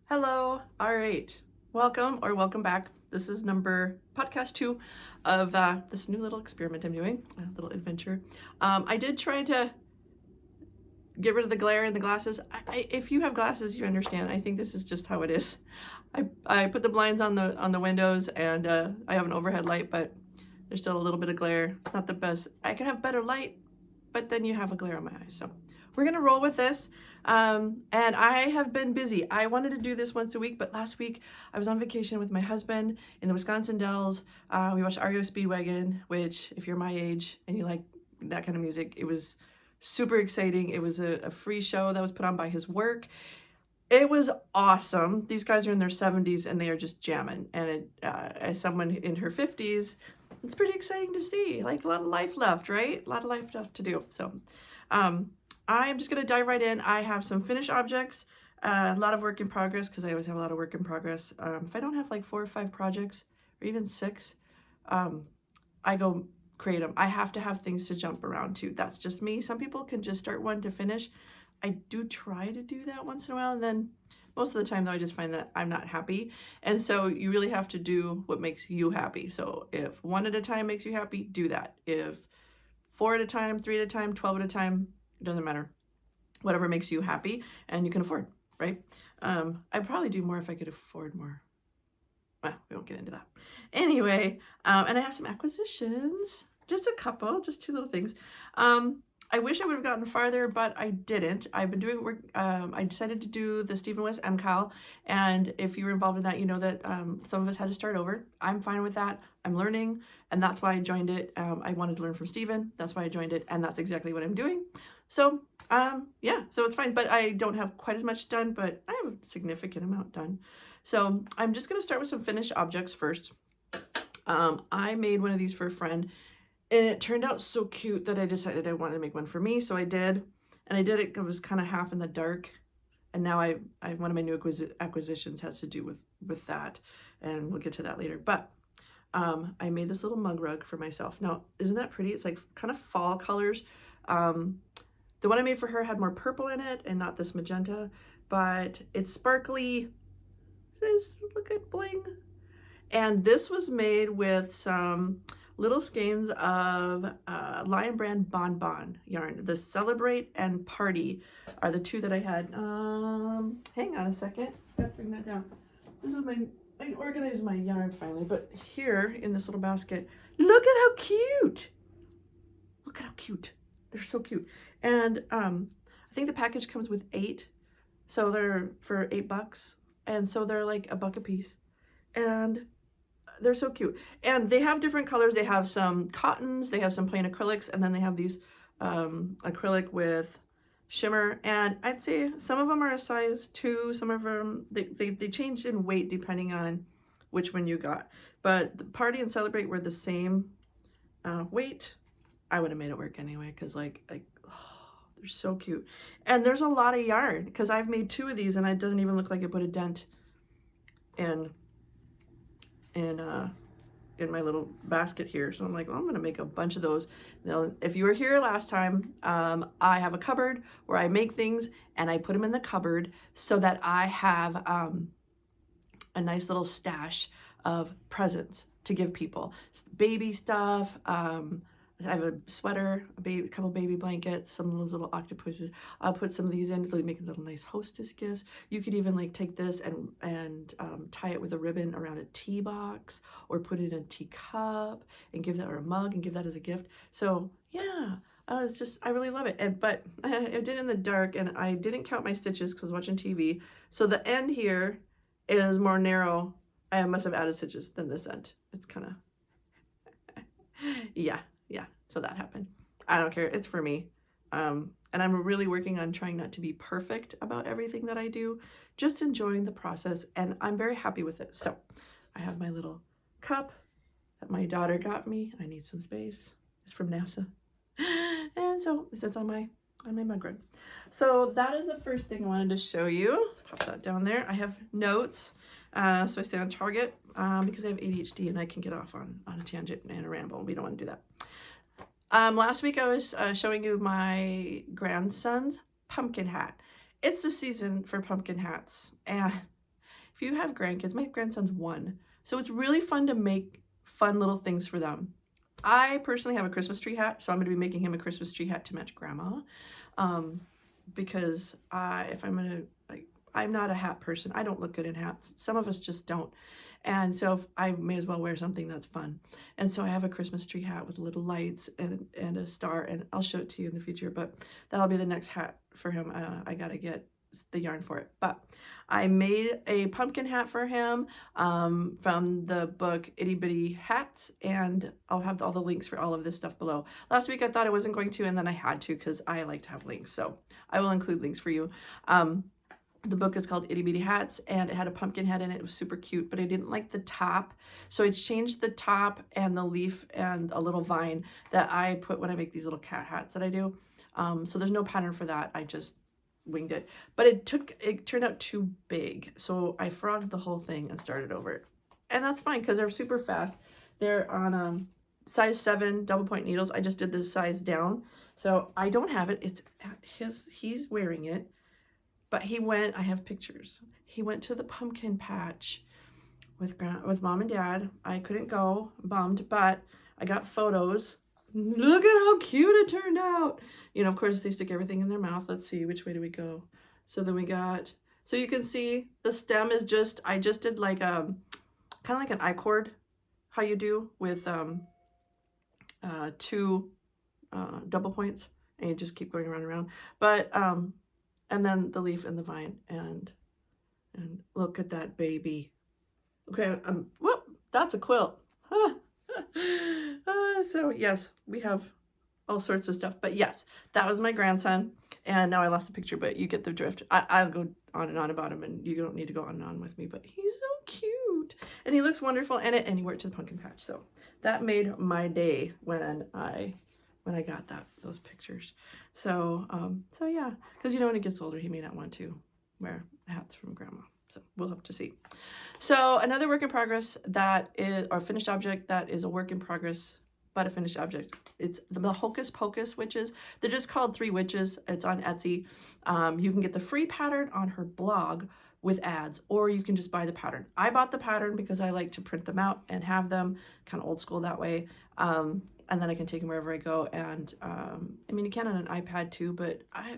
Hello. All right. Welcome or welcome back. This is podcast 2 of this new little experiment I'm doing, a little adventure. I did try to get rid of the glare in the glasses. If you have glasses, you understand. I think this is just how it is. I put the blinds on the windows, and I have an overhead light, but there's still a little bit of glare. Not the best. I could have better light, but then you have a glare on my eyes. So we're gonna roll with this. And I have been busy. I wanted to do this once a week, but last week I was on vacation with my husband in the Wisconsin Dells. We watched REO Speedwagon, which if you're my age and you like that kind of music, it was super exciting. It was a free show that was put on by his work. It was awesome. These guys are in their 70s and they are just jamming. And as someone in her 50s, it's pretty exciting to see. Like a lot of life left, right? A lot of life left to do. So I'm just going to dive right in. I have some finished objects, a lot of work in progress because I always have a lot of work in progress. If I don't have like 4 or 5 projects or even 6, I go create them. I have to have things to jump around to. That's just me. Some people can just start one to finish. I do try to do that once in a while, and then most of the time though I just find that I'm not happy. And so you really have to do what makes you happy. So if 1 at a time makes you happy, do that. If 4 at a time, 3 at a time, 12 at a time, it doesn't matter. Whatever makes you happy and you can afford, right? I'd probably do more if I could afford more. Well, we won't get into that. Anyway, and I have some acquisitions, just a couple, just 2 little things. I wish I would have gotten farther, but I didn't. I've been doing work. I decided to do the Westknits MKAL, and if you were involved in that, you know that some of us had to start over. I'm fine with that. I'm learning, and that's why I joined it. I wanted to learn from Stephen. That's why I joined it, and that's exactly what I'm doing. So, yeah, so it's fine, but I don't have quite as much done, but I have a significant amount done. So I'm just going to start with some finished objects first. I made one of these for a friend, and it turned out so cute that I decided I wanted to make one for me. So I did, and I did it. It was kind of half in the dark, and now I one of my new acquisitions has to do with that, and we'll get to that later. But I made this little mug rug for myself. Now, isn't that pretty? It's like kind of fall colors. The one I made for her had more purple in it and not this magenta, but it's sparkly. Look at bling. And this was made with some little skeins of Lion Brand Bonbon yarn. The Celebrate and Party are the 2 that I had. Hang on a second. I gotta bring that down. This is I organized my yarn finally, but here in this little basket, look at how cute. Look at how cute. They're so cute. And I think the package comes with 8. So they're for $8. And so they're like $1 a piece. And they're so cute. And they have different colors. They have some cottons, they have some plain acrylics, and then they have these acrylic with shimmer. And I'd say some of them are a size 2, some of them, they change in weight depending on which one you got. But the Party and Celebrate were the same weight. I would have made it work anyway, because like they're so cute. And there's a lot of yarn, because I've made 2 of these and it doesn't even look like I put a dent in my little basket here. So I'm like, well, I'm gonna make a bunch of those. Now, if you were here last time, I have a cupboard where I make things and I put them in the cupboard so that I have a nice little stash of presents to give people. Baby stuff, I have a sweater, a couple baby blankets, some of those little octopuses. I'll put some of these in to make little nice hostess gifts. You could even like take this and tie it with a ribbon around a tea box, or put it in a teacup and give that, or a mug and give that as a gift. So yeah, I really love it. But I did it in the dark, and I didn't count my stitches because I was watching TV. So the end here is more narrow. I must have added stitches than this end. It's kind of, yeah. So that happened. I don't care. It's for me. And I'm really working on trying not to be perfect about everything that I do, just enjoying the process, and I'm very happy with it. So I have my little cup that my daughter got me. I need some space. It's from NASA. And so it sits on my mug rug. So that is the first thing I wanted to show you. Pop that down there. I have notes. So I stay on target because I have ADHD and I can get off on a tangent and a ramble. We don't want to do that. Last week I was showing you my grandson's pumpkin hat. It's the season for pumpkin hats, and if you have grandkids, my grandson's 1. So it's really fun to make fun little things for them. I personally have a Christmas tree hat, so I'm going to be making him a Christmas tree hat to match Grandma. Because if I'm going to, like, I'm not a hat person. I don't look good in hats. Some of us just don't. And so I may as well wear something that's fun. And so I have a Christmas tree hat with little lights and a star, and I'll show it to you in the future, but that'll be the next hat for him. I got to get the yarn for it. But I made a pumpkin hat for him from the book Itty Bitty Hats, and I'll have all the links for all of this stuff below. Last week I thought I wasn't going to, and then I had to because I like to have links, so I will include links for you. The book is called Itty Bitty Hats, and it had a pumpkin head in it. It was super cute, but I didn't like the top. So I changed the top and the leaf and a little vine that I put when I make these little cat hats that I do. So there's no pattern for that. I just winged it. But it turned out too big. So I frogged the whole thing and started over. And that's fine because they're super fast. They're on size 7 double point needles. I just did the size down. So I don't have it. It's he's wearing it. But he went, I have pictures. He went to the pumpkin patch with Mom and Dad. I couldn't go, bummed, but I got photos. Look at how cute it turned out. You know, of course, they stick everything in their mouth. Let's see, which way do we go? So then we got, so you can see the stem is just, I just did like kind of like an I-cord, how you do with 2 double points, and you just keep going around and around. But, and then the leaf and the vine, and look at that baby. Okay, whoop, that's a quilt. So yes, we have all sorts of stuff, but yes, that was my grandson, and now I lost the picture, but you get the drift. I'll go on and on about him, and you don't need to go on and on with me, but he's so cute, and he looks wonderful in it, and he wore it to the pumpkin patch, so that made my day when I got those pictures. So so yeah, because you know when he gets older, he may not want to wear hats from Grandma. So we'll have to see. So another work in progress that is, or finished object that is a work in progress, but a finished object. It's the Hocus Pocus witches. They're just called 3 witches. It's on Etsy. You can get the free pattern on her blog with ads, or you can just buy the pattern. I bought the pattern because I like to print them out and have them kind of old school that way. And then I can take them wherever I go. And I mean, you can on an iPad too, but I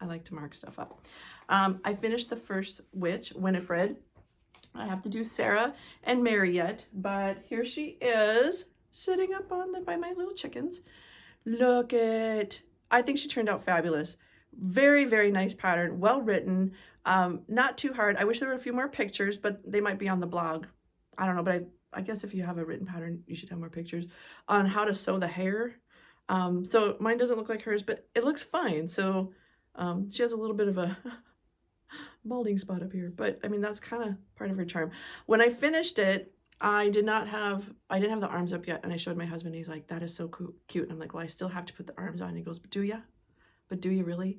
like to mark stuff up. I finished the first witch, Winifred. I have to do Sarah and Mary yet, but here she is sitting up on by my little chickens. Look at, I think she turned out fabulous. Very, very nice pattern, well written, not too hard. I wish there were a few more pictures, but they might be on the blog. I don't know, but I guess if you have a written pattern, you should have more pictures on how to sew the hair. So mine doesn't look like hers, but it looks fine. So she has a little bit of a balding spot up here, but I mean, that's kind of part of her charm. When I finished it, I didn't have the arms up yet, and I showed my husband. He's like, that is so cute. And I'm like, well, I still have to put the arms on. And he goes, but do ya? But do you really?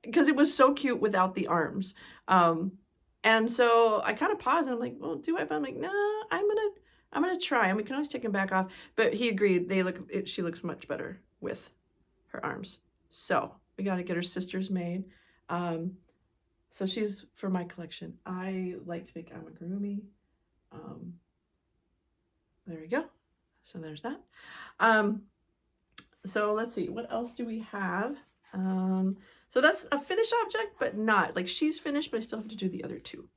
Because it was so cute without the arms. And so I kind of paused, and I'm like, well, do I? But I'm like, no, I'm gonna try, and we can always take them back off. But he agreed. She looks much better with her arms. So we got to get her sisters made. So she's for my collection. I like to make amigurumi. There we go. So there's that. So let's see, what else do we have? So that's a finished object, but not like she's finished, but I still have to do the other 2.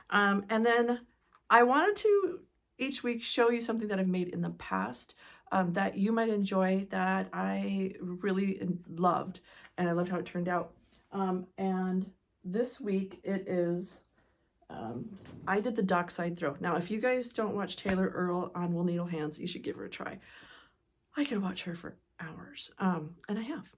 And then I wanted to each week show you something that I've made in the past that you might enjoy, that I really loved, and I loved how it turned out. And this week it is, I did the dockside throw. Now, if you guys don't watch Taylor Earl on Wool Needle Hands, you should give her a try. I could watch her for hours, and I have.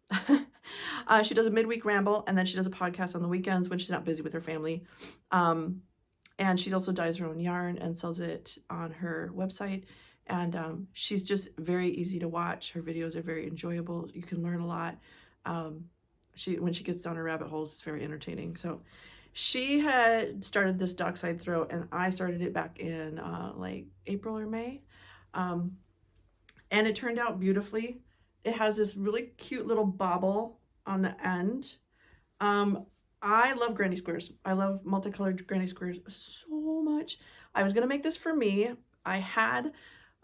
She does a midweek ramble, and then she does a podcast on the weekends when she's not busy with her family. And she also dyes her own yarn and sells it on her website. And she's just very easy to watch. Her videos are very enjoyable. You can learn a lot. When she gets down her rabbit holes, it's very entertaining. So she had started this dockside throw, and I started it back in like April or May. And it turned out beautifully. It has this really cute little bobble on the end. I love granny squares. I love multicolored granny squares so much. I was gonna make this for me. I had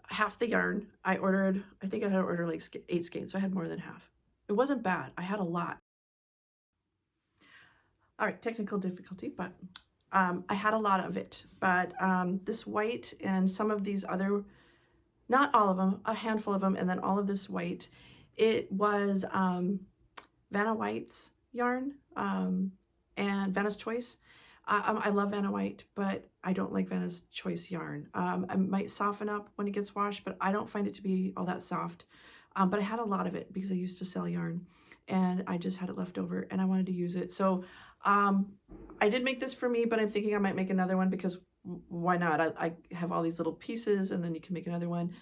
half the yarn. I think I had to order like 8 skeins, so I had more than half. It wasn't bad. I had a lot. All right, technical difficulty, but I had a lot of it. But this white and some of these other, not all of them, a handful of them, and then all of this white, it was Vanna White's yarn and Vanna's Choice. I love Vanna White, but I don't like Vanna's Choice yarn. I might soften up when it gets washed, but I don't find it to be all that soft. But I had a lot of it because I used to sell yarn, and I just had it left over, and I wanted to use it. So I did make this for me, but I'm thinking I might make another one because why not? I have all these little pieces, and then you can make another one.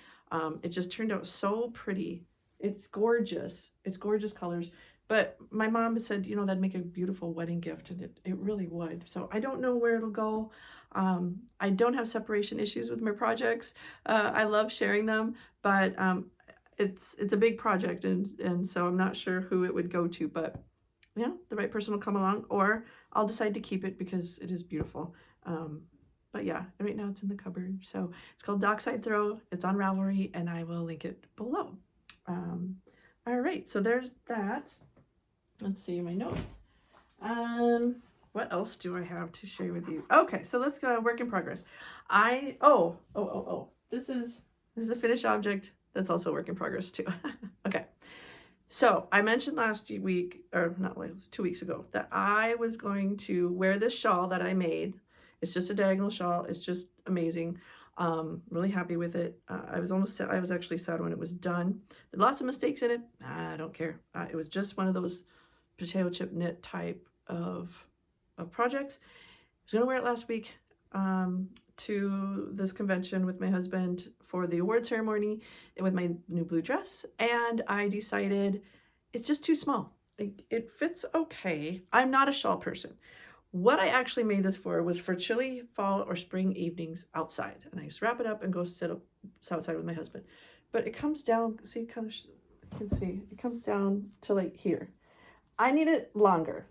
It just turned out so pretty. It's gorgeous. It's gorgeous colors. But my mom said, you know, that'd make a beautiful wedding gift, and it really would. So I don't know where it'll go. I don't have separation issues with my projects. I love sharing them, but it's a big project, and so I'm not sure who it would go to, but you know, the right person will come along, or I'll decide to keep it because it is beautiful. But yeah, right now it's in the cupboard. So it's called Dockside Throw. It's on Ravelry, and I will link it below. All right, so there's that. Let's see my notes. What else do I have to share with you? Okay, so let's go work in progress. This is a finished object that's also a work in progress too. Okay. So I mentioned last week, or not like 2 weeks ago, that I was going to wear this shawl that I made. It's just a diagonal shawl. It's just amazing. Really happy with it. I was actually sad when it was done. There lots of mistakes in it. I don't care. It was just one of those potato chip knit type of projects. I was gonna wear it last week to this convention with my husband for the award ceremony and with my new blue dress, and I decided it's just too small. It fits okay. I'm not a shawl person. What I actually made this for was for chilly fall or spring evenings outside, and I just wrap it up and go sit outside with my husband. But it comes down, see, you can see, it comes down to like here. I need it longer.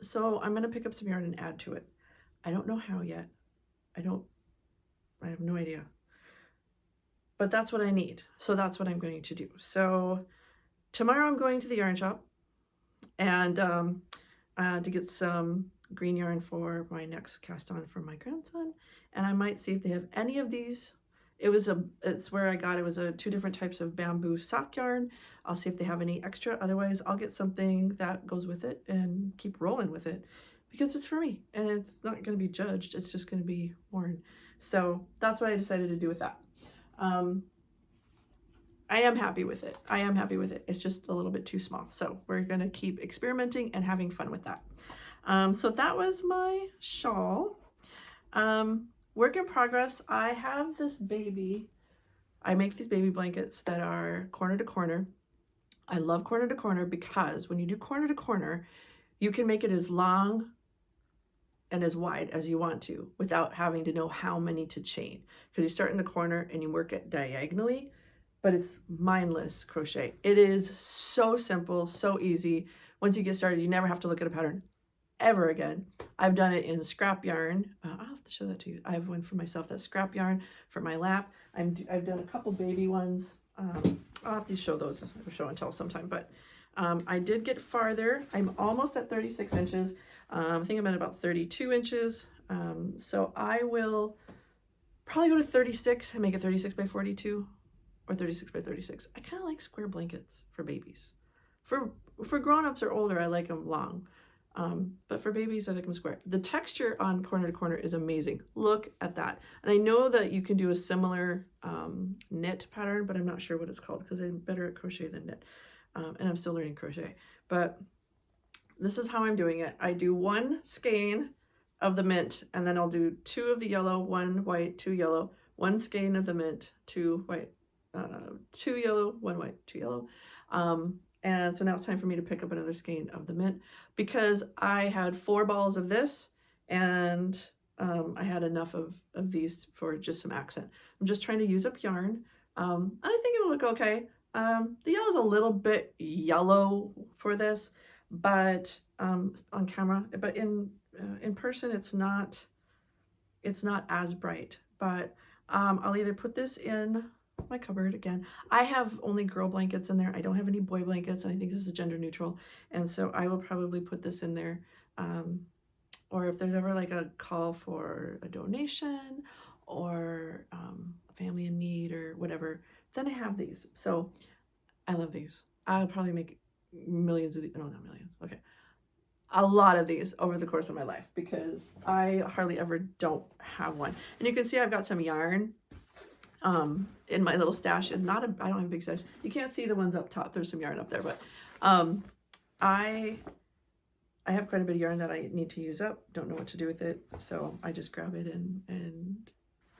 So I'm gonna pick up some yarn and add to it. I don't know how yet. I have no idea. But that's what I need. So that's what I'm going to do. So tomorrow I'm going to the yarn shop and to get some green yarn for my next cast on for my grandson. And I might see if they have any of these. It's where I got it. Was 2 different types of bamboo sock yarn. I'll see if they have any extra. Otherwise, I'll get something that goes with it and keep rolling with it because it's for me and it's not going to be judged. It's just going to be worn. So that's what I decided to do with that. I am happy with it. It's just a little bit too small. So we're going to keep experimenting and having fun with that. So that was my shawl. Work in progress. I have this baby. I make these baby blankets that are corner to corner. I love corner to corner because when you do corner to corner, you can make it as long and as wide as you want to without having to know how many to chain. Because you start in the corner and you work it diagonally, but it's mindless crochet. It is so simple, so easy. Once you get started, you never have to look at a pattern ever again. I've done it in scrap yarn. I'll have to show that to you. I have one for myself that's scrap yarn for my lap. I've done a couple baby ones. I'll have to show those, show and tell sometime, but I did get farther. I'm almost at 36 inches. I think I'm at about 32 inches. So I will probably go to 36 and make it 36 by 42 or 36 by 36. I kind of like square blankets for babies. For grown-ups or older, I like them long. But for babies, I like them square. The texture on corner to corner is amazing. Look at that. And I know that you can do a similar knit pattern, but I'm not sure what it's called because I'm better at crochet than knit. And I'm still learning crochet. But this is how I'm doing it. I do 1 skein of the mint, and then I'll do 2 of the yellow, 1 white, 2 yellow, 1 skein of the mint, 2 white, 2 yellow, 1 white, 2 yellow. And so now it's time for me to pick up another skein of the mint because I had 4 balls of this and I had enough of these for just some accent. I'm just trying to use up yarn and I think it'll look okay. The yellow's a little bit yellow for this. but on camera, but in person, it's not as bright. But I'll either put this in my cupboard again. I have only girl blankets in there. I don't have any boy blankets, and I think this is gender neutral. And so I will probably put this in there. Or if there's ever like a call for a donation or a family in need or whatever, then I have these. So I love these. I'll probably make millions of these. No, not millions. Okay. A lot of these over the course of my life because I hardly ever don't have one. And you can see I've got some yarn in my little stash, and I don't have a big stash. You can't see the ones up top. There's some yarn up there, but I have quite a bit of yarn that I need to use up. Don't know what to do with it, so I just grab it and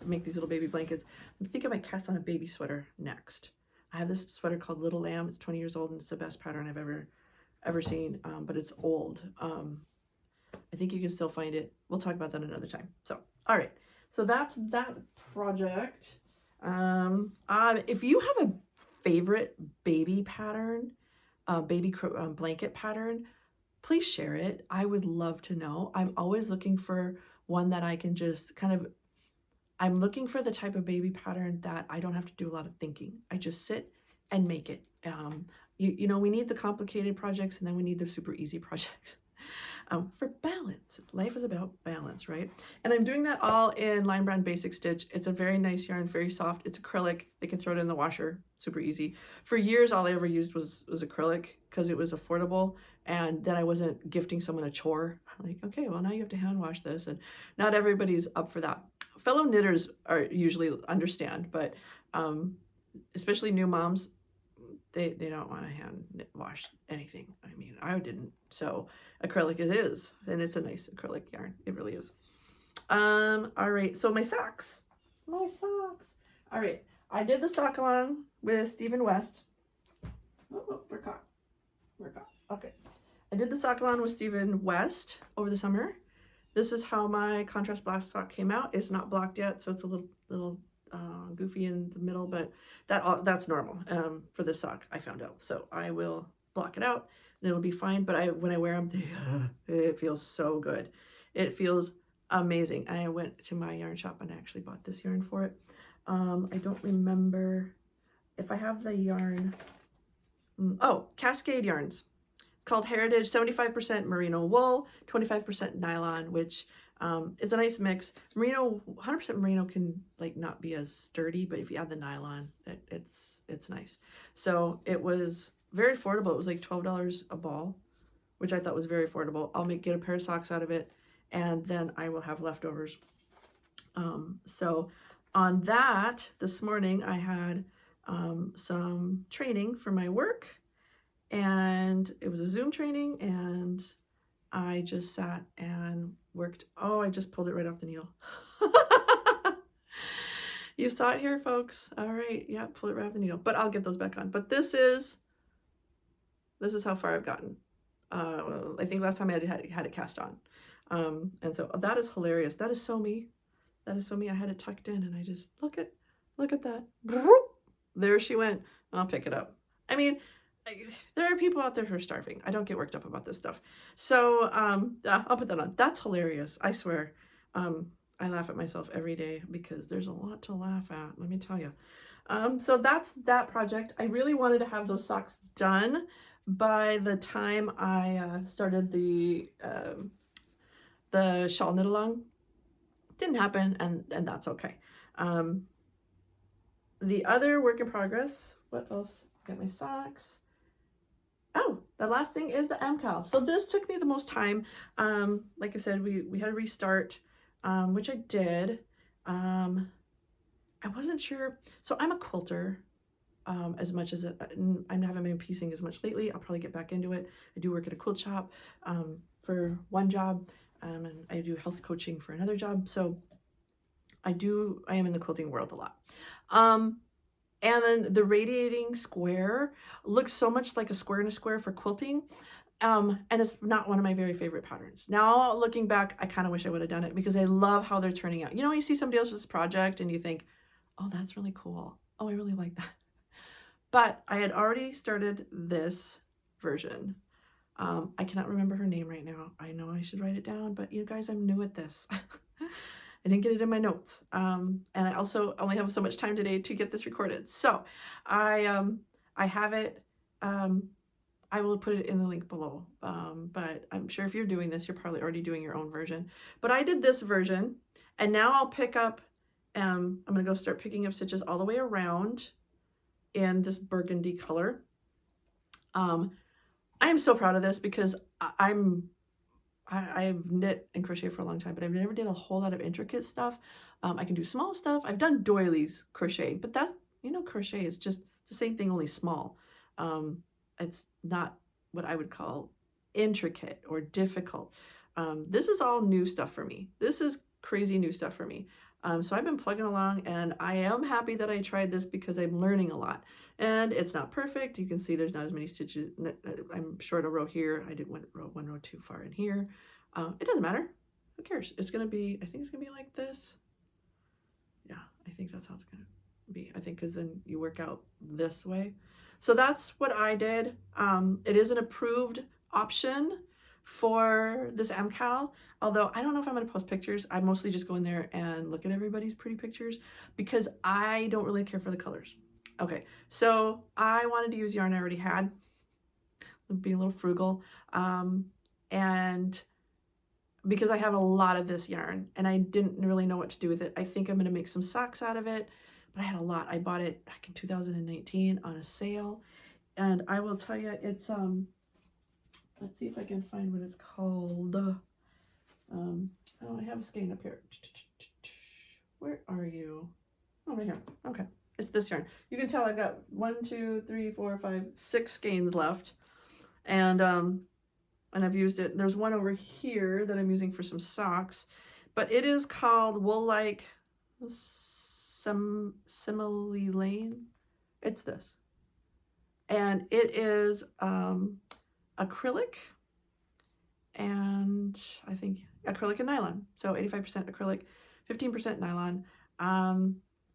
make these little baby blankets. I think I might cast on a baby sweater next. I have this sweater called Little Lamb. It's 20 years old, and it's the best pattern I've ever seen, but it's old. I think you can still find it. We'll talk about that another time. So, all right. So that's that project. If you have a favorite baby pattern, blanket pattern, please share it. I would love to know. I'm always looking for one that I can just I'm looking for the type of baby pattern that I don't have to do a lot of thinking. I just sit and make it. You know, we need the complicated projects, and then we need the super easy projects. For balance. Life is about balance, right? And I'm doing that all in Line Brand Basic Stitch. It's a very nice yarn, very soft. It's acrylic. They can throw it in the washer, super easy. For years, all I ever used was acrylic because it was affordable, and then I wasn't gifting someone a chore. Like, okay, well, now you have to hand wash this, and not everybody's up for that. Fellow knitters are usually understand, but especially new moms, they don't want to hand wash anything. I mean, I didn't. So acrylic it is, and it's a nice acrylic yarn. It really is. All right. So my socks. All right. I did the sock along with Stephen West. Oh, we're caught. Okay. I did the sock along with Stephen West over the summer. This is how my contrast black sock came out. It's not blocked yet, so it's a little goofy in the middle, but that's normal for this sock, I found out. So I will block it out and it'll be fine. But when I wear them, it feels so good. It feels amazing. And I went to my yarn shop and I actually bought this yarn for it. I don't remember if I have the yarn. Oh, Cascade Yarns. It's called Heritage, 75% merino wool, 25% nylon, which it's a nice mix. Merino, 100% merino can like not be as sturdy, but if you add the nylon, it's nice. So it was very affordable. It was like $12 a ball, which I thought was very affordable. I'll get a pair of socks out of it, and then I will have leftovers. So on that, this morning I had some training for my work, and it was a Zoom training, and I just sat and worked. Oh, I just pulled it right off the needle. You saw it here, folks. All right. Yeah, pull it right off the needle. But I'll get those back on. But this is how far I've gotten. I think last time I had it cast on. And so that is hilarious. That is so me. That is so me. I had it tucked in, and I just look at that. There she went. I'll pick it up. I mean, there are people out there who are starving. I don't get worked up about this stuff. So I'll put that on. That's hilarious. I swear. I laugh at myself every day because there's a lot to laugh at, let me tell you. So that's that project. I really wanted to have those socks done by the time I started the shawl knit along. Didn't happen, and that's okay. The other work in progress, what else? Got my socks. Oh, the last thing is the MKAL. So this took me the most time. Like I said, we had to restart, which I did. I wasn't sure. So I'm a quilter as much as I haven't been piecing as much lately. I'll probably get back into it. I do work at a quilt shop for one job, and I do health coaching for another job. So I am in the quilting world a lot. And then the radiating square looks so much like a square in a square for quilting. And it's not one of my very favorite patterns. Now, looking back, I kind of wish I would have done it because I love how they're turning out. You know, you see somebody else's project and you think, oh, that's really cool. Oh, I really like that. But I had already started this version I cannot remember her name right now. I know I should write it down, but you guys, I'm new at this. I didn't get it in my notes. And I also only have so much time today to get this recorded. So I have it. I will put it in the link below. But I'm sure if you're doing this, you're probably already doing your own version. But I did this version, and now I'll pick up, I'm gonna go start picking up stitches all the way around in this burgundy color. I am so proud of this because I've knit and crochet for a long time, but I've never did a whole lot of intricate stuff. I can do small stuff. I've done doilies crochet, but that's, crochet is just the same thing, only small. It's not what I would call intricate or difficult. This is all new stuff for me. This is crazy new stuff for me. So I've been plugging along, and I am happy that I tried this because I'm learning a lot. And it's not perfect. You can see there's not as many stitches. I'm short a row here. I did one row too far in here. It doesn't matter. Who cares? It's going to be, I think it's going to be like this. Yeah, I think that's how it's going to be. I think because then you work out this way. So that's what I did. It is an approved option for this MKAL, although I don't know if I'm going to post pictures. I mostly just go in there and look at everybody's pretty pictures because I don't really care for the colors. Okay, so I wanted to use yarn I already had, be a little frugal, and because I have a lot of this yarn and I didn't really know what to do with it. I think I'm going to make some socks out of it, but I had a lot. I bought it back in 2019 on a sale, and I will tell you, it's let's see if I can find what it's called. Oh, I have a skein up here. Where are you? Oh, right here. Okay, it's this yarn. You can tell I've got 1, 2, 3, 4, 5, 6 skeins left, and I've used it. There's one over here that I'm using for some socks, but it is called Wool-like Simile Lane. It's this, and it is acrylic, and I think acrylic and nylon. So 85% acrylic, 15% nylon.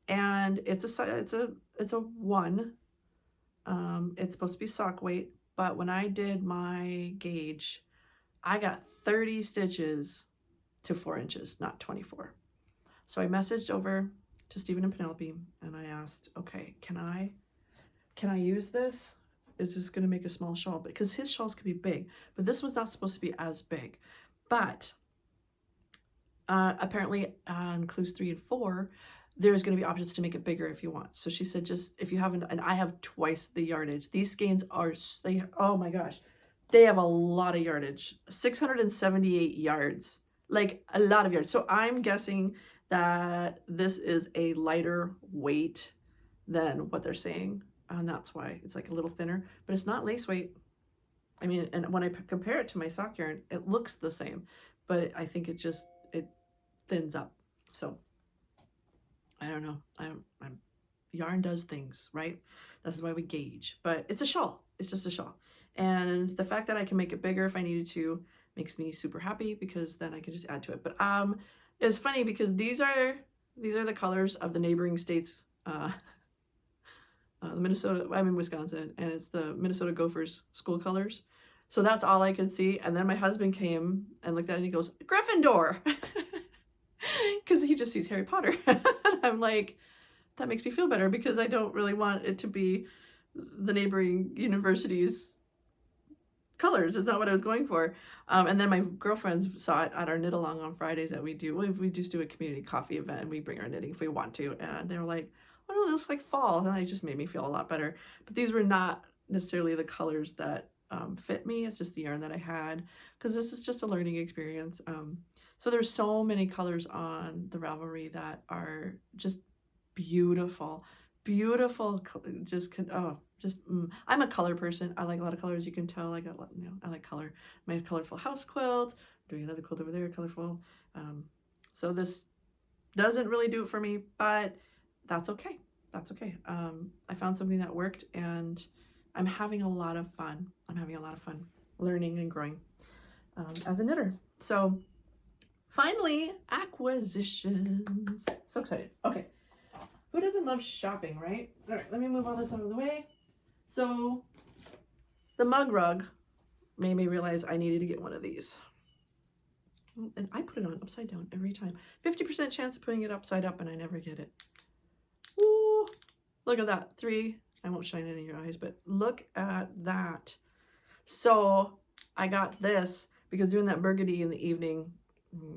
And it's a 1. It's supposed to be sock weight, but when I did my gauge, I got 30 stitches to 4 inches, not 24. So I messaged over to Stephen and Penelope, and I asked, okay, can I use this? Is this going to make a small shawl? Because his shawls could be big, but this was not supposed to be as big. But apparently on clues 3 and 4, there's going to be options to make it bigger if you want. So she said, just if you haven't, and I have twice the yardage. These skeins are, oh my gosh, they have a lot of yardage, 678 yards, like a lot of yards. So I'm guessing that this is a lighter weight than what they're saying. And that's why it's like a little thinner, but it's not lace weight. I mean, and when I compare it to my sock yarn, it looks the same, but I think it thins up. So I don't know. Yarn does things, right? That's why we gauge, but it's a shawl. It's just a shawl. And the fact that I can make it bigger if I needed to makes me super happy, because then I can just add to it. But it's funny because these are the colors of the neighboring states. The Minnesota, I'm in Wisconsin, and it's the Minnesota Gophers school colors. So that's all I could see. And then my husband came and looked at it and he goes, Gryffindor, because he just sees Harry Potter. And I'm like, that makes me feel better, because I don't really want it to be the neighboring university's colors. Is not what I was going for. And then my girlfriends saw it at our knit along on Fridays that we do. We just do a community coffee event, and we bring our knitting if we want to. And they were like, oh no, it looks like fall. And it just made me feel a lot better. But these were not necessarily the colors that fit me. It's just the yarn that I had, because this is just a learning experience. So there's so many colors on the Ravelry that are just beautiful, beautiful. I'm a color person. I like a lot of colors. You can tell I like color. My colorful house quilt, doing another quilt over there, colorful. So this doesn't really do it for me, but that's okay. That's okay. I found something that worked, and I'm having a lot of fun. I'm having a lot of fun learning and growing as a knitter. So finally, acquisitions. So excited. Okay. Who doesn't love shopping, right? All right, let me move all this out of the way. So the mug rug made me realize I needed to get one of these. And I put it on upside down every time. 50% chance of putting it upside up, and I never get it. Ooh, look at that. 3. I won't shine it in your eyes, but look at that. So I got this because doing that burgundy in the evening,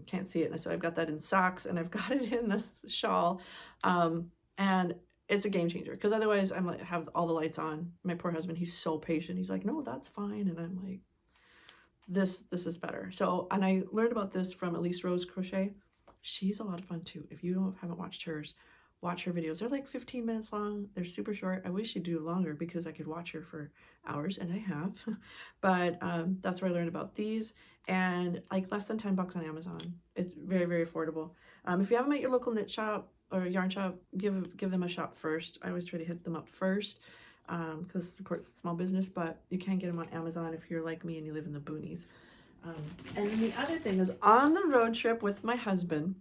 can't see it. And so I've got that in socks, and I've got it in this shawl. And it's a game changer, because otherwise I'm like, have all the lights on. My poor husband, he's so patient. He's like, no, that's fine. And I'm like, this is better. So, and I learned about this from Elise Rose Crochet. She's a lot of fun too. If you haven't watched hers, watch her videos. They're like 15 minutes long. They're super short. I wish she'd do longer because I could watch her for hours, and I have. But that's where I learned about these, and like less than $10 on Amazon. It's very, very affordable. If you haven't met your local knit shop or yarn shop, give them a shop first. I always try to hit them up first, because it supports small business, but you can get them on Amazon if you're like me and you live in the boonies. And then the other thing is, on the road trip with my husband,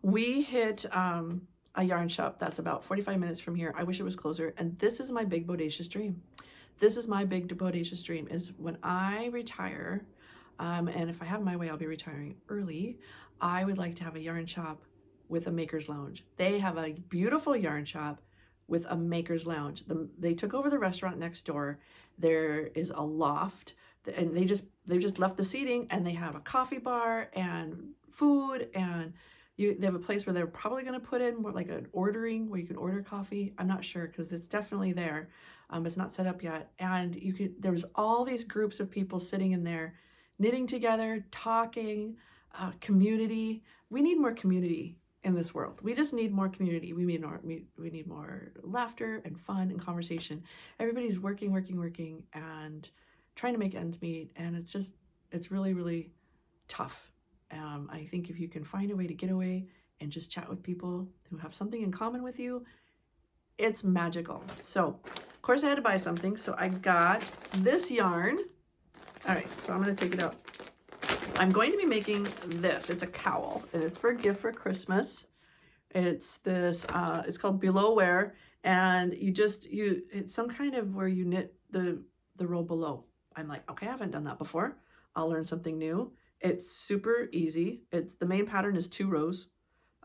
we hit a yarn shop that's about 45 minutes from here. I wish it was closer. And this is my big bodacious dream. This is my big bodacious dream, is when I retire, and if I have my way, I'll be retiring early, I would like to have a yarn shop with a maker's lounge. They have a beautiful yarn shop with a maker's lounge. They took over the restaurant next door. There is a loft, and they just left the seating, and they have a coffee bar and food, and they have a place where they're probably going to put in more like an ordering, where you can order coffee. I'm not sure, because it's definitely there. It's not set up yet. And there was all these groups of people sitting in there, knitting together, talking, community. We need more community in this world. We just need more community. We need more laughter and fun and conversation. Everybody's working, and trying to make ends meet. And it's really, really tough. I think if you can find a way to get away and just chat with people who have something in common with you, it's magical. So, of course, I had to buy something. So I got this yarn. All right, so I'm going to take it out. I'm going to be making this. It's a cowl, and it's for a gift for Christmas. It's this, it's called Below Wear, and it's some kind of where you knit the row below. I'm like, okay, I haven't done that before. I'll learn something new. It's super easy. The main pattern is 2 rows.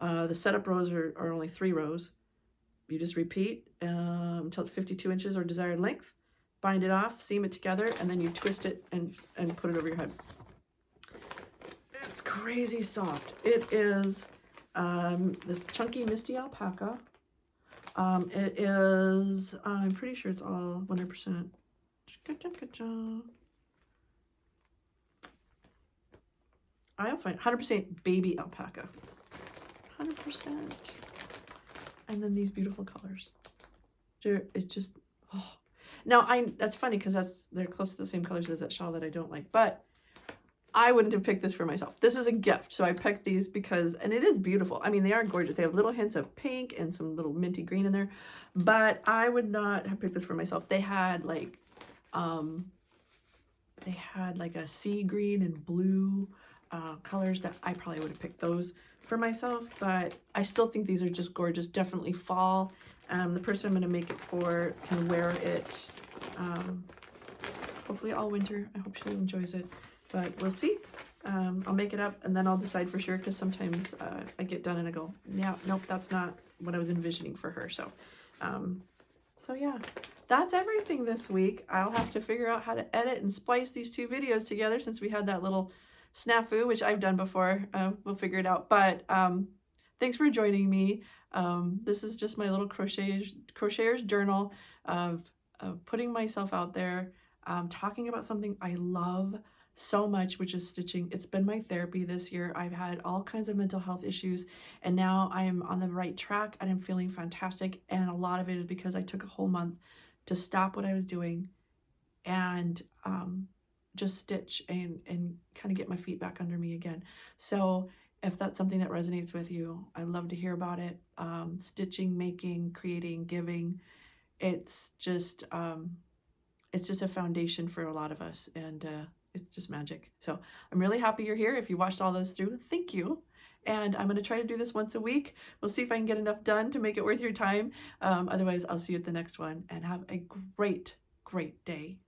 The setup rows are only 3 rows. You just repeat until it's 52 inches or desired length. Bind it off, seam it together, and then you twist it and put it over your head. It's crazy soft. It is this chunky misty alpaca. It is, I'm pretty sure it's all 100%. I'll find 100% baby alpaca. 100%. And then these beautiful colors. It's just, oh. Now, that's funny, because they're close to the same colors as that shawl that I don't like, but I wouldn't have picked this for myself. This is a gift, so I picked these and it is beautiful. I mean, they are gorgeous. They have little hints of pink and some little minty green in there, but I would not have picked this for myself. They had like a sea green and blue colors that I probably would have picked those for myself, but I still think these are just gorgeous. Definitely fall. The person I'm going to make it for can wear it hopefully all winter. I hope she enjoys it, but we'll see. I'll make it up, and then I'll decide for sure, because sometimes I get done and I go, yeah, nope, that's not what I was envisioning for her. So yeah, that's everything this week. I'll have to figure out how to edit and splice these 2 videos together, since we had that little snafu, which I've done before. We'll figure it out. But thanks for joining me. This is just my little crocheter's journal of putting myself out there, talking about something I love so much, which is stitching. It's been my therapy this year. I've had all kinds of mental health issues, and now I am on the right track, and I'm feeling fantastic. And a lot of it is because I took a whole month to stop what I was doing and just stitch and kind of get my feet back under me again. So if that's something that resonates with you, I'd love to hear about it. Stitching, making, creating, giving, it's just a foundation for a lot of us, and it's just magic. So I'm really happy you're here. If you watched all this through, thank you. And I'm going to try to do this once a week. We'll see if I can get enough done to make it worth your time. Otherwise, I'll see you at the next one, and have a great, great day.